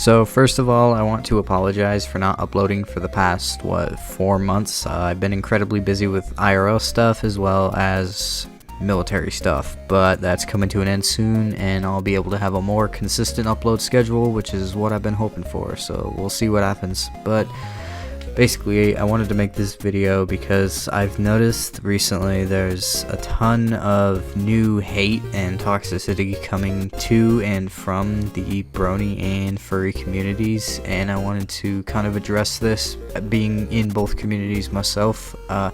So first of all, I want to apologize for not uploading for the past, 4 months. I've been incredibly busy with IRL stuff as well as military stuff, but that's coming to an end soon, and I'll be able to have a more consistent upload schedule, which is what I've been hoping for, so we'll see what happens. But basically, I wanted to make this video because I've noticed recently there's a ton of new hate and toxicity coming to and from the brony and furry communities, and I wanted to kind of address this. Being in both communities myself, I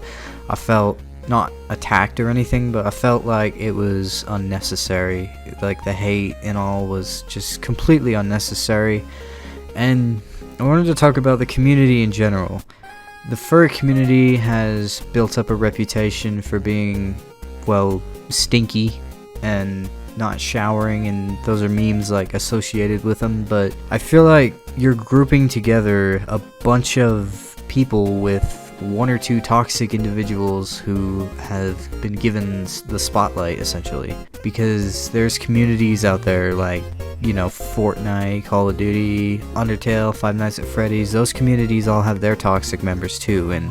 felt not attacked or anything, but I felt like it was unnecessary. Like, the hate and all was just completely unnecessary, and I wanted to talk about the community in general. The furry community has built up a reputation for being, well, stinky and not showering, and those are memes like associated with them, but I feel like you're grouping together a bunch of people with one or two toxic individuals who have been given the spotlight, essentially, because there's communities out there like, you know, Fortnite, Call of Duty, Undertale, Five Nights at Freddy's. Those communities all have their toxic members too, and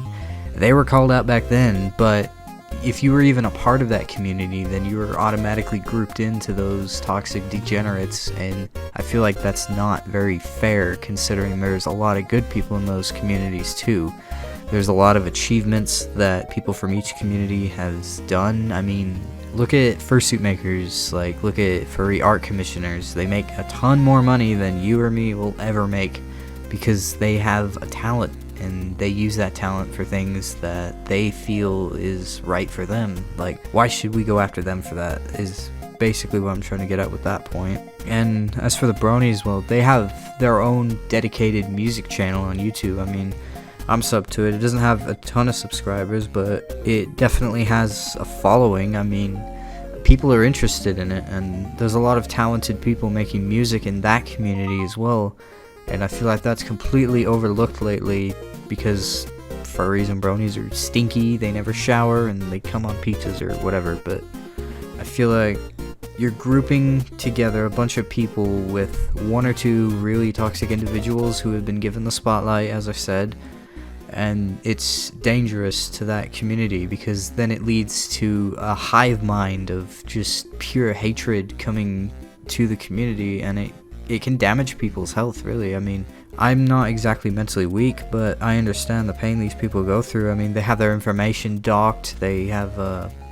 they were called out back then, but if you were even a part of that community, then you were automatically grouped into those toxic degenerates, and I feel like that's not very fair, considering there's a lot of good people in those communities too. There's a lot of achievements that people from each community has done. I mean, look at fursuit makers, like look at furry art commissioners. They make a ton more money than you or me will ever make because they have a talent and they use that talent for things that they feel is right for them. Like, why should we go after them for that is basically what I'm trying to get at with that point. And as for the bronies, well, they have their own dedicated music channel on YouTube. I mean, I'm sub to it. It doesn't have a ton of subscribers, but it definitely has a following. I mean, people are interested in it, and there's a lot of talented people making music in that community as well, and I feel like that's completely overlooked lately because furries and bronies are stinky, they never shower, and they come on pizzas or whatever. But I feel like you're grouping together a bunch of people with one or two really toxic individuals who have been given the spotlight, as I said, and it's dangerous to that community because then it leads to a hive mind of just pure hatred coming to the community, and it can damage people's health, really. I mean, I'm not exactly mentally weak, but I understand the pain these people go through. I mean, they have their information docked, they have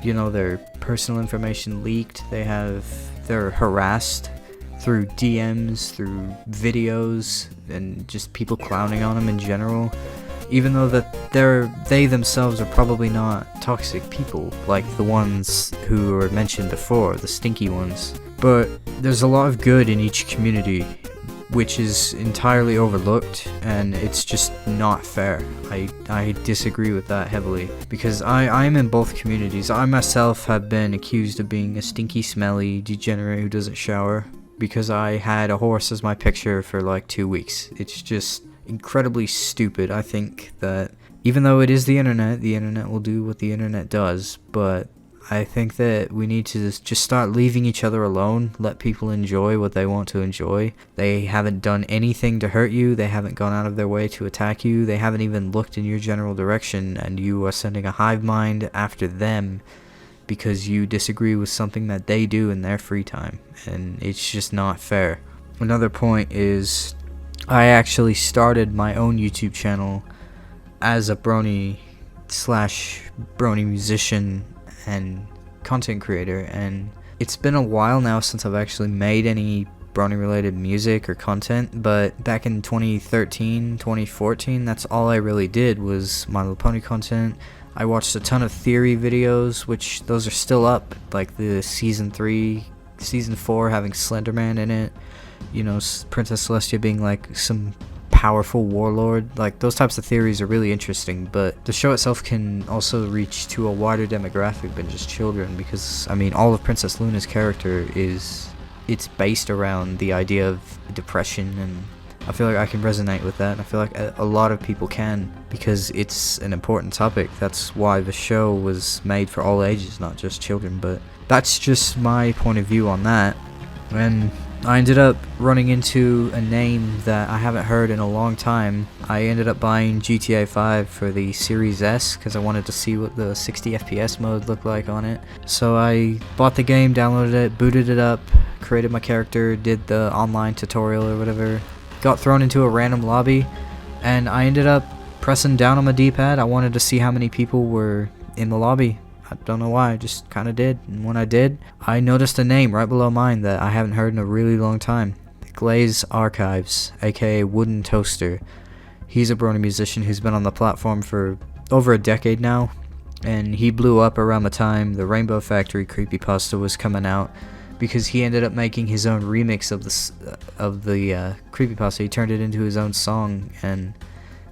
their personal information leaked, they're harassed through DMs, through videos, and just people clowning on them in general, even though that they themselves are probably not toxic people like the ones who were mentioned before, the stinky ones. But there's a lot of good in each community, which is entirely overlooked, and it's just not fair. I disagree with that heavily, because I'm in both communities. I myself have been accused of being a stinky, smelly degenerate who doesn't shower because I had a horse as my picture for like 2 weeks. It's just incredibly stupid. I think that even though it is the internet will do what the internet does, but I think that we need to just start leaving each other alone, let people enjoy what they want to enjoy. They haven't done anything to hurt you, they haven't gone out of their way to attack you, they haven't even looked in your general direction, and you are sending a hive mind after them because you disagree with something that they do in their free time, and it's just not fair. Another point is, I actually started my own YouTube channel as a brony / brony musician and content creator, and it's been a while now since I've actually made any brony related music or content, but back in 2013, 2014, that's all I really did was My Little Pony content. I watched a ton of theory videos, which those are still up, like the season 3, season 4 having Slenderman in it, you know, Princess Celestia being like some powerful warlord. Like, those types of theories are really interesting, but the show itself can also reach to a wider demographic than just children, because I mean, all of Princess Luna's character it's based around the idea of depression, and I feel like I can resonate with that, and I feel like a lot of people can, because it's an important topic. That's why the show was made for all ages, not just children. But that's just my point of view on that. And I ended up running into a name that I haven't heard in a long time. I ended up buying GTA 5 for the Series S because I wanted to see what the 60 FPS mode looked like on it. So I bought the game, downloaded it, booted it up, created my character, did the online tutorial or whatever, got thrown into a random lobby, and I ended up pressing down on my D-pad. I wanted to see how many people were in the lobby. I don't know why, I just kind of did. And when I did, I noticed a name right below mine that I haven't heard in a really long time. Glaze Archives, aka Wooden Toaster. He's a Brony musician who's been on the platform for over a decade now, and he blew up around the time the Rainbow Factory creepypasta was coming out because he ended up making his own remix of the creepypasta. He turned it into his own song, and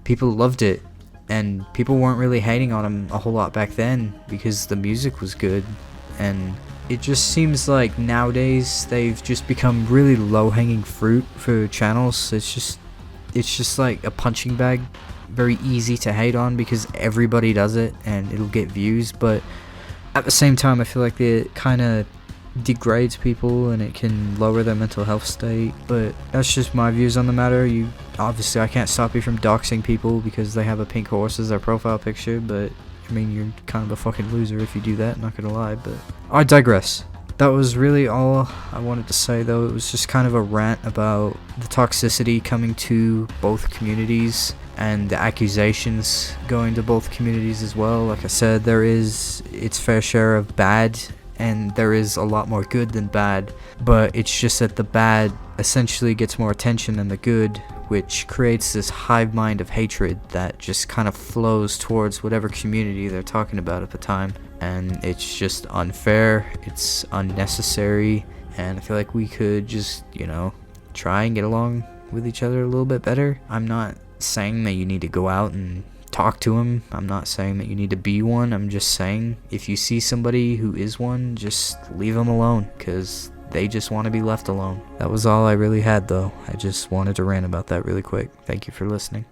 people loved it. And people weren't really hating on him a whole lot back then because the music was good. And it just seems like nowadays they've just become really low-hanging fruit for channels. It's just like a punching bag, very easy to hate on because everybody does it and it'll get views. But at the same time, I feel like it kind of degrades people and it can lower their mental health state. But that's just my views on the matter. Obviously I can't stop you from doxing people because they have a pink horse as their profile picture, but I mean, you're kind of a fucking loser if you do that, not gonna lie. But I digress. That was really all I wanted to say, though. It was just kind of a rant about the toxicity coming to both communities and the accusations going to both communities as well. Like I said, there is its fair share of bad, and there is a lot more good than bad, but it's just that the bad essentially gets more attention than the good, which creates this hive mind of hatred that just kind of flows towards whatever community they're talking about at the time. And it's just unfair, it's unnecessary, and I feel like we could just, try and get along with each other a little bit better. I'm not saying that you need to go out and talk to him. I'm not saying that you need to be one. I'm just saying if you see somebody who is one, just leave them alone because they just want to be left alone. That was all I really had, though. I just wanted to rant about that really quick. Thank you for listening.